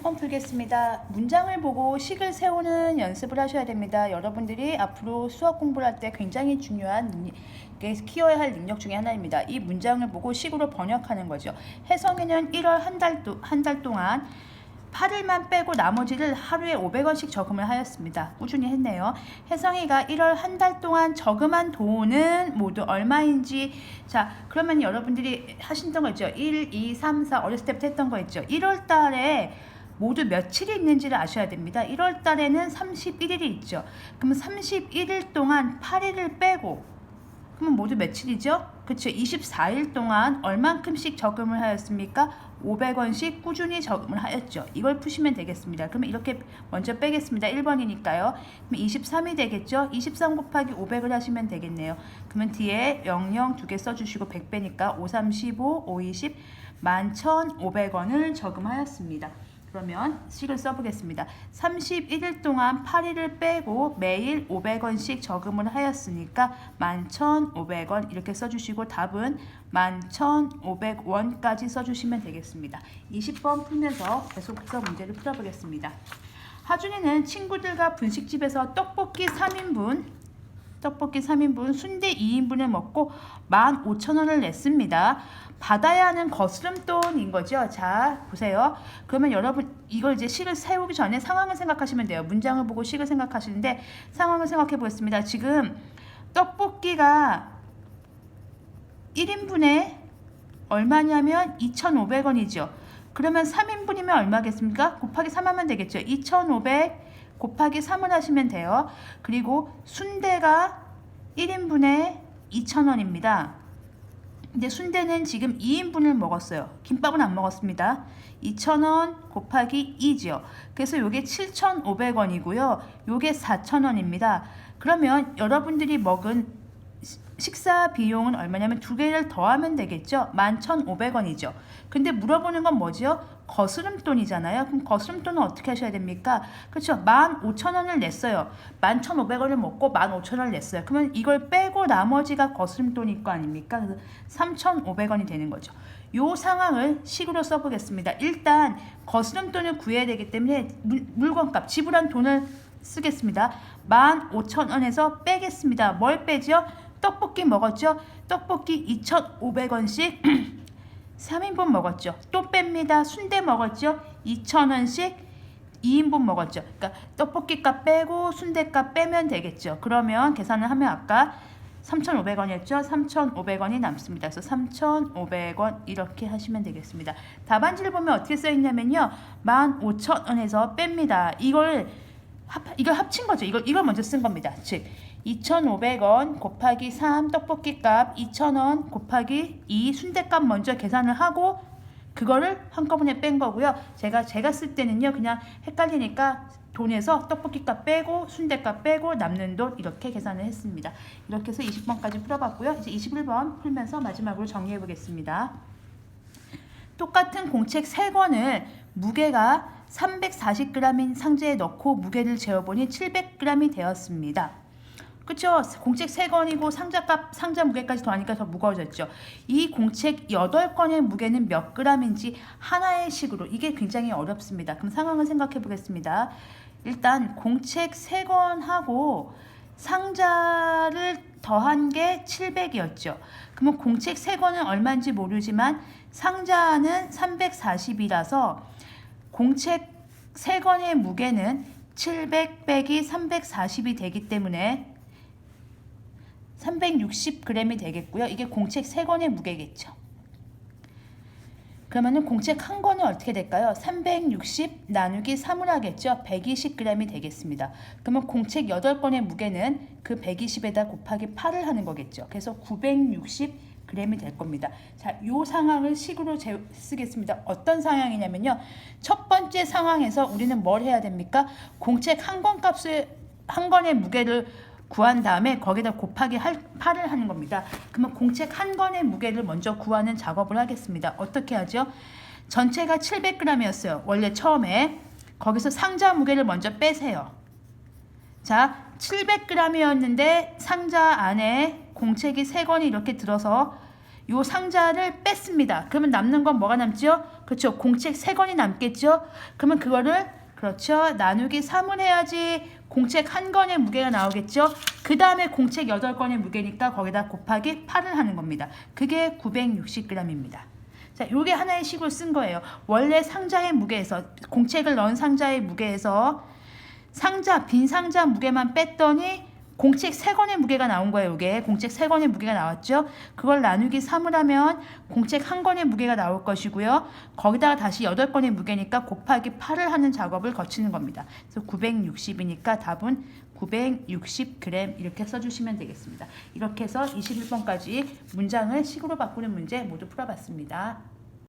20번 풀겠습니다. 문장을 보고 식을 세우는 연습을 하셔야 됩니다. 여러분들이 앞으로 수학 공부를 할 때 굉장히 중요한 키워야 할 능력 중에 하나입니다. 이 문장을 보고 식으로 번역하는 거죠. 혜성이는 1월 한 달 동안 8일만 빼고 나머지를 하루에 500원씩 저금을 하였습니다. 꾸준히 했네요. 혜성이가 1월 한 달 동안 저금한 돈은 모두 얼마인지, 자 그러면 여러분들이 하시던 거 있죠. 1, 2, 3, 4 어렸을 때부터 했던 거 있죠. 1월 달에 모두 며칠이 있는지를 아셔야 됩니다. 1월 달에는 31일이 있죠. 그러면 31일 동안 8일을 빼고 그러면 모두 며칠이죠? 그렇죠. 24일 동안 얼만큼씩 저금을 하였습니까? 500원씩 꾸준히 저금을 하였죠. 이걸 푸시면 되겠습니다. 그러면 이렇게 먼저 빼겠습니다. 1번이니까요. 그럼 23이 되겠죠? 23 곱하기 500을 하시면 되겠네요. 그러면 뒤에 00 두 개 써주시고 100배니까 5, 3, 15, 5, 20, 11,500원을 저금하였습니다. 그러면 식을 써보겠습니다. 31일 동안 8일을 빼고 매일 500원씩 저금을 하였으니까 11,500원 이렇게 써주시고 답은 11,500원까지 써주시면 되겠습니다. 20번 풀면서 계속해서 문제를 풀어보겠습니다. 하준이는 친구들과 분식집에서 떡볶이 3인분, 순대 2인분을 먹고 15,000원을 냈습니다. 받아야 하는 거스름돈인 거죠. 자, 보세요. 그러면 여러분 이걸 이제 식을 세우기 전에 상황을 생각하시면 돼요. 문장을 보고 식을 생각하시는데 상황을 생각해 보겠습니다. 지금 떡볶이가 1인분에 얼마냐면 2,500원이죠. 그러면 3인분이면 얼마겠습니까? 곱하기 3 하면 되겠죠. 2,500 곱하기 3을 하시면 돼요. 그리고 순대가 1인분에 2,000원입니다. 근데 순대는 지금 2인분을 먹었어요. 김밥은 안 먹었습니다. 2,000원 곱하기 2죠. 그래서 이게 7,500원이고요. 이게 4,000원입니다. 그러면 여러분들이 먹은 식사 비용은 얼마냐면 두 개를 더하면 되겠죠. 11,500원이죠. 근데 물어보는 건 뭐죠? 거스름돈이잖아요. 그럼 거스름돈은 어떻게 하셔야 됩니까? 그렇죠. 15,000원을 냈어요. 11,500원을 먹고 15,000원을 냈어요. 그러면 이걸 빼고 나머지가 거스름돈일 거 아닙니까? 그래서 3,500원이 되는 거죠. 요 상황을 식으로 써보겠습니다. 일단 거스름돈을 구해야 되기 때문에 물건값, 지불한 돈을 쓰겠습니다. 15,000원에서 빼겠습니다. 뭘 빼죠? 떡볶이 먹었죠? 떡볶이 2,500원씩 3인분 먹었죠. 또 뺍니다. 순대 먹었죠? 2,000원씩 2인분 먹었죠. 그러니까 떡볶이 값 빼고 순대 값 빼면 되겠죠. 그러면 계산을 하면 아까 3,500원이었죠? 3,500원이 남습니다. 그래서 3,500원 이렇게 하시면 되겠습니다. 답안지를 보면 어떻게 써있냐면요. 15,000원에서 뺍니다. 이걸 합친 거죠. 이걸 먼저 쓴 겁니다. 즉 2,500원 곱하기 3 떡볶이 값 2,000원 곱하기 2 순대 값 먼저 계산을 하고 그거를 한꺼번에 뺀 거고요. 제가 쓸 때는요. 그냥 헷갈리니까 돈에서 떡볶이 값 빼고 순대 값 빼고 남는 돈 이렇게 계산을 했습니다. 이렇게 해서 20번까지 풀어봤고요. 이제 21번 풀면서 마지막으로 정리해 보겠습니다. 똑같은 공책 3권을 무게가 340g인 상자에 넣고 무게를 재어보니 700g이 되었습니다. 그쵸? 공책 3권이고 상자 무게까지 더하니까 더 무거워졌죠. 이 공책 8권의 무게는 몇 g인지 하나의 식으로, 이게 굉장히 어렵습니다. 그럼 상황을 생각해 보겠습니다. 일단 공책 3권하고 상자를 더한 게 700이었죠. 그러면 공책 3권은 얼마인지 모르지만 상자는 340이라서 공책 3권의 무게는 700 빼기 340이 되기 때문에 360g이 되겠고요. 이게 공책 3권의 무게겠죠. 그러면은 공책 한 권은 어떻게 될까요? 360 나누기 3을 하겠죠. 120g이 되겠습니다. 그러면 공책 8권의 무게는 그 120에다 곱하기 8을 하는 거겠죠. 그래서 960g이 될 겁니다. 자, 요 상황을 식으로 쓰겠습니다. 어떤 상황이냐면요. 첫 번째 상황에서 우리는 뭘 해야 됩니까? 공책 한 권의 무게를 구한 다음에 거기다 곱하기 8을 하는 겁니다. 그러면 공책 한 권의 무게를 먼저 구하는 작업을 하겠습니다. 어떻게 하죠? 전체가 700g이었어요. 원래 처음에. 거기서 상자 무게를 먼저 빼세요. 자, 700g이었는데 상자 안에 공책이 3권이 이렇게 들어서 요 상자를 뺐습니다. 그러면 남는 건 뭐가 남죠? 그렇죠. 공책 3권이 남겠죠. 그러면 그거를 그렇죠. 나누기 3을 해야지 공책 1권의 무게가 나오겠죠. 그 다음에 공책 8권의 무게니까 거기다 곱하기 8을 하는 겁니다. 그게 960g입니다. 자, 요게 하나의 식으로 쓴 거예요. 원래 상자의 무게에서 공책을 넣은 상자의 무게에서 빈 상자 무게만 뺐더니 공책 3권의 무게가 나온 거예요. 이게 공책 3권의 무게가 나왔죠. 그걸 나누기 3을 하면 공책 1권의 무게가 나올 것이고요. 거기다가 다시 8권의 무게니까 곱하기 8을 하는 작업을 거치는 겁니다. 그래서 960이니까 답은 960g 이렇게 써주시면 되겠습니다. 이렇게 해서 21번까지 문장을 식으로 바꾸는 문제 모두 풀어봤습니다.